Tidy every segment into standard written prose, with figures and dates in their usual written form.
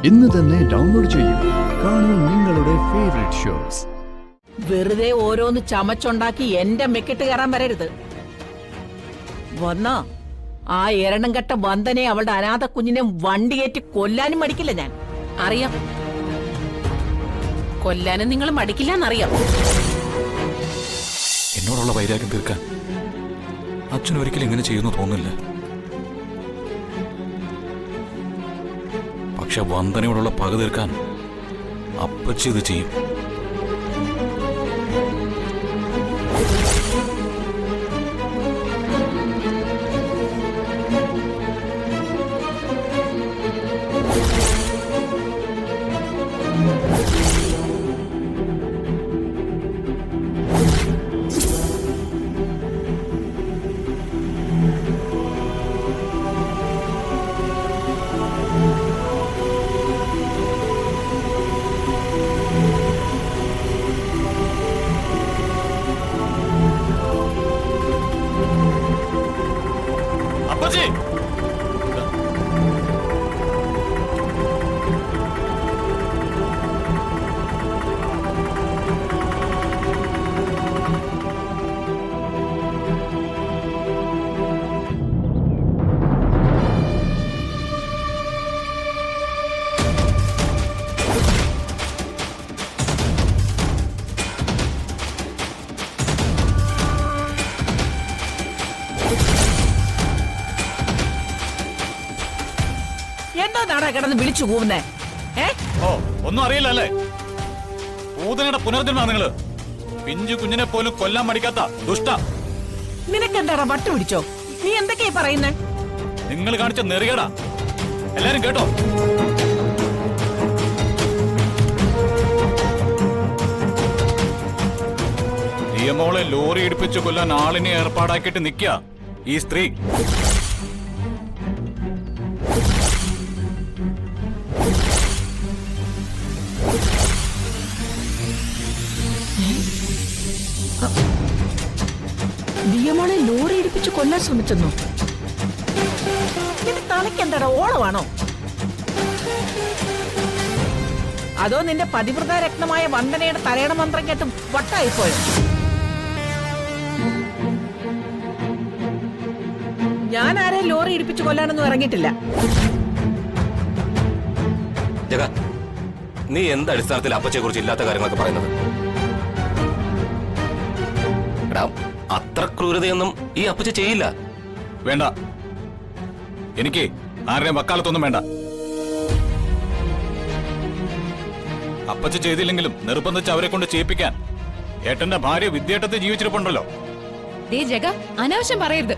ഇന്ന് തന്നെ ഡൗൺലോഡ് ചെയ്യൂ. കാണൂ നിങ്ങളുടെ ഫേവറേറ്റ് ഷോസ്. വെറുതെ ഓരോന്ന് ചമച്ചുണ്ടാക്കി എന്റെ മെക്കിട്ട് കയറാൻ വരരുത്. വന്നാ ആ എരണം കെട്ട വന്ദനെ അവളുടെ അനാഥ കുഞ്ഞിനെ വണ്ടിയേറ്റ് കൊല്ലാനും മടിക്കില്ല ഞാൻ. അറിയാം, കൊല്ലാനും നിങ്ങൾ മടിക്കില്ലെന്നറിയാം. എന്നോടുള്ള വൈരാഗ്യം തീർക്കാൻ അച്ഛൻ ഒരിക്കലും ഇങ്ങനെ ചെയ്യുന്നു തോന്നില്ല. പക്ഷെ വന്ദനയോടുള്ള പക തീർക്കാൻ അപ്പച്ചി ഇത് ചെയ്യും. അപ്പച്ചി, എന്തോ നാടാ കിടന്ന് വിളിച്ചു കൂവുന്നേ? ഓ ഒന്നും അറിയില്ലല്ലേ? പൂതനയുടെ പുനർജന്മ നിങ്ങള്. പിഞ്ചു കുഞ്ഞിനെ പോലും കൊല്ലാൻ മടിക്കാത്ത ദുഷ്ട. നിനക്കെന്താടാ വട്ട് പിടിച്ചോ? നീ എന്തൊക്കെയാ പറയുന്നേ? നിങ്ങൾ കാണിച്ച നെറിയടാ. എല്ലാരും കേട്ടോ? ദിയമോളെ ലോറി ഇടിപ്പിച്ചു കൊല്ലാൻ ആളിനെ ഏർപ്പാടാക്കിയിട്ട് നിൽക്കുക ഈ സ്ത്രീ. ദിയമോളെ ലോറി ഇടിപ്പിച്ച് കൊല്ലാൻ ശ്രമിച്ചെന്നോ? നിന്റെ തലയ്ക്കെന്താടാ ഓളമാണോ? അതോ നിന്റെ പതിവ്രത രത്നമായ വന്ദനയുടെ തലയുടെ മന്ത്രം കേട്ടും വട്ടായിപ്പോയോ? ഞാൻ ആരെയും ലോറി ഇടിപ്പിച്ച് കൊല്ലാനൊന്നും ഇറങ്ങിയിട്ടില്ല. ജഗ, നീ എന്ത് അടിസ്ഥാനത്തിൽ അപ്പച്ചയെ കുറിച്ച് ഇല്ലാത്ത കാര്യങ്ങളൊക്കെ പറയുന്നത്? എടാ, അത്ര ക്രൂരതയൊന്നും ഈ അപ്പച്ച ചെയ്യില്ല. വേണ്ട, എനിക്ക് ആരുടെയും വക്കാലത്തൊന്നും വേണ്ട. അപ്പച്ച ചെയ്തില്ലെങ്കിലും നിർബന്ധിച്ച് അവരെ കൊണ്ട് ചെയ്യിപ്പിക്കാൻ ഏട്ടന്റെ ഭാര്യ വിദ്യേട്ടത്തെ ജീവിച്ചിരിപ്പുണ്ടല്ലോ. ദേ ജഗ, അനാവശ്യം പറയരുത്.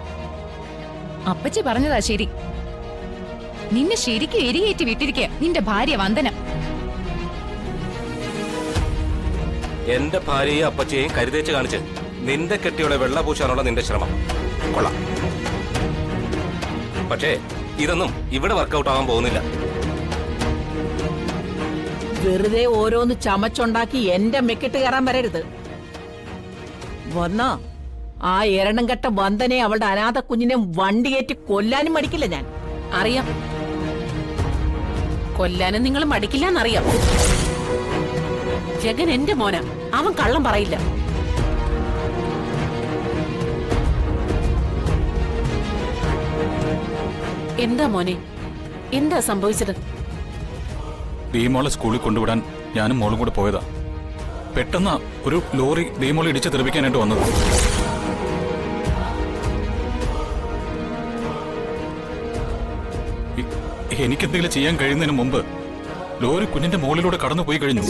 അപ്പച്ചി പറഞ്ഞതാ ശരി. നിന്നെ ശരിക്കും എരിയേറ്റി വിട്ടിരിക്കുക നിന്റെ ഭാര്യ വന്ദന. എന്റെ ഭാര്യയെയും അപ്പച്ചയെയും കരുതേച്ച് കാണിച്ച് നിന്റെ കെട്ടിയോടെ വെള്ളപൂശാനുള്ള നിന്റെ ശ്രമം കൊള്ളാം. പക്ഷേ ഇതൊന്നും ഇവിടെ വർക്കൗട്ട് ആവാൻ പോകുന്നില്ല. വെറുതെ ഓരോന്ന് ചമച്ചുണ്ടാക്കി എന്റെ മെക്കിട്ട് കയറാൻ വരരുത്. വന്നാ ആ എരണം കെട്ട വന്ദനെ അവളുടെ അനാഥ കുഞ്ഞിനെ വണ്ടിയേറ്റ് കൊല്ലാനും മടിക്കില്ല ഞാൻ. അറിയാം, കൊല്ലാനും നിങ്ങൾ മടിക്കില്ലെന്നറിയാം. ജഗൻ എന്റെ മോന, അവൻ കള്ളം പറയില്ല. എന്താ മോനെ, എന്താ സംഭവിച്ചത്? ദീമോളെ സ്കൂളിൽ കൊണ്ടുവിടാൻ ഞാനും മോളും കൂടെ പോയതാ. പെട്ടെന്ന് ഒരു ലോറി ദീമോളെ ഇടിച്ച് തെറിപ്പിക്കാനായിട്ട് വന്നത്. എനിക്കെന്തെങ്കിലും ചെയ്യാൻ കഴിയുന്നതിന് മുമ്പ് ലോറി കുഞ്ഞിന്റെ മുകളിലൂടെ കടന്നു പോയി കഴിഞ്ഞു.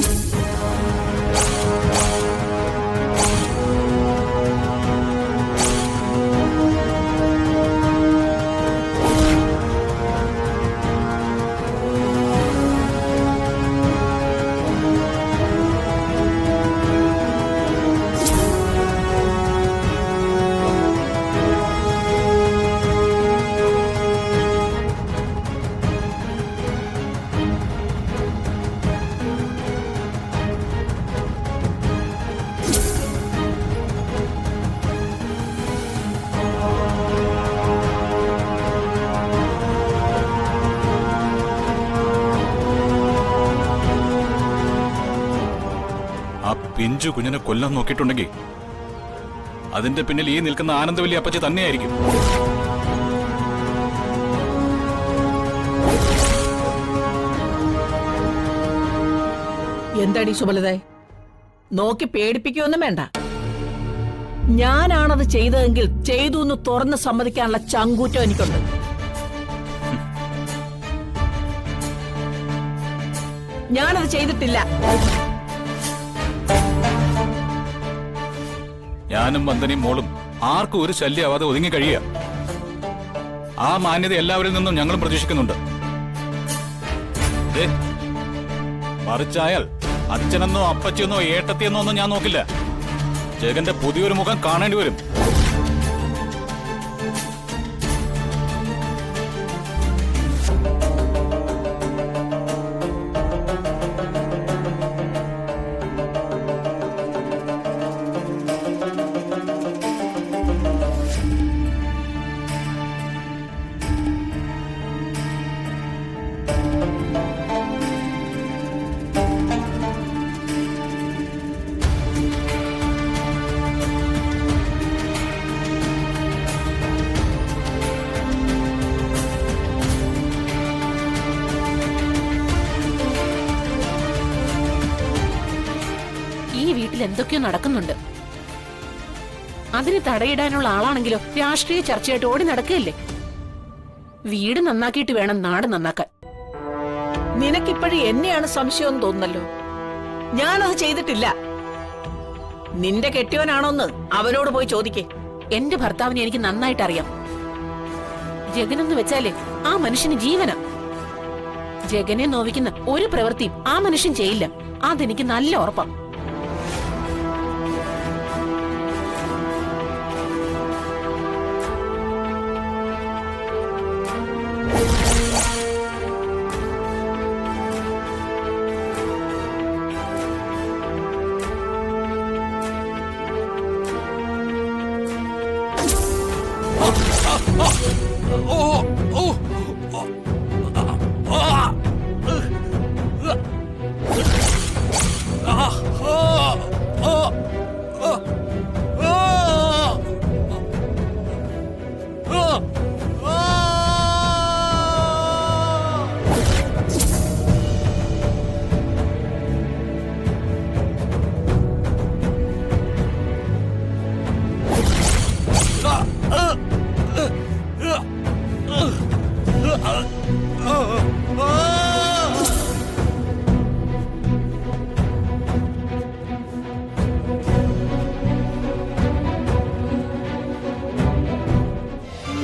പിഞ്ചു കുഞ്ഞിനെ കൊല്ലാൻ നോക്കിയിട്ടുണ്ടെങ്കിൽ അതിന്റെ പിന്നിൽ ഈ നിൽക്കുന്ന ആനന്ദവല്ലി അപ്പച്ചി തന്നെയായിരിക്കും. എന്താടി സുബലതേ, നോക്കി പേടിപ്പിക്കുകയൊന്നും വേണ്ട. ഞാനാണത് ചെയ്തതെങ്കിൽ ചെയ്തു എന്ന് തുറന്ന് സമ്മതിക്കാനുള്ള ചങ്കൂറ്റം എനിക്കുണ്ട്. ഞാനത് ചെയ്തിട്ടില്ല. ഞാനും വന്ദനയും മോളും ആർക്കും ഒരു ശല്യമാവാതെ ഒതുങ്ങി കഴിയുക. ആ മാന്യത എല്ലാവരിൽ നിന്നും ഞങ്ങളും പ്രതീക്ഷിക്കുന്നുണ്ട്. ദേ, മറിച്ചായാൽ അച്ഛനെന്നോ അപ്പച്ചിയെന്നോ ഏട്ടത്തിയെന്നോ ഒന്നും ഞാൻ നോക്കില്ല. ജഗന്റെ പുതിയൊരു മുഖം കാണേണ്ടി വരും. എന്തൊക്കെയോ നടക്കുന്നുണ്ട്. അതിന് തടയിടാനുള്ള ആളാണെങ്കിലോ രാഷ്ട്രീയ ചർച്ചയായിട്ട് ഓടി നടക്കുകയല്ലേ. വീട് നന്നാക്കിയിട്ട് വേണം നാട് നന്നാക്കാൻ. നിനക്കിപ്പോഴും എന്നെയാണ് സംശയം തോന്നുന്നല്ലോ. ഞാനത് ചെയ്തിട്ടില്ല. നിന്റെ കെട്ടിയവനാണോന്ന് അവനോട് പോയി ചോദിക്കേ. എന്റെ ഭർത്താവിനെ എനിക്ക് നന്നായിട്ട് അറിയാം. ജഗനെന്ന് വെച്ചാലേ ആ മനുഷ്യന് ജീവന. ജഗനെ നോവിക്കുന്ന ഒരു പ്രവൃത്തിയും ആ മനുഷ്യൻ ചെയ്യില്ല. അതെനിക്ക് നല്ല ഉറപ്പാ.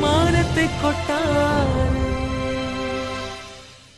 മാനത്തെ കൊട്ടാ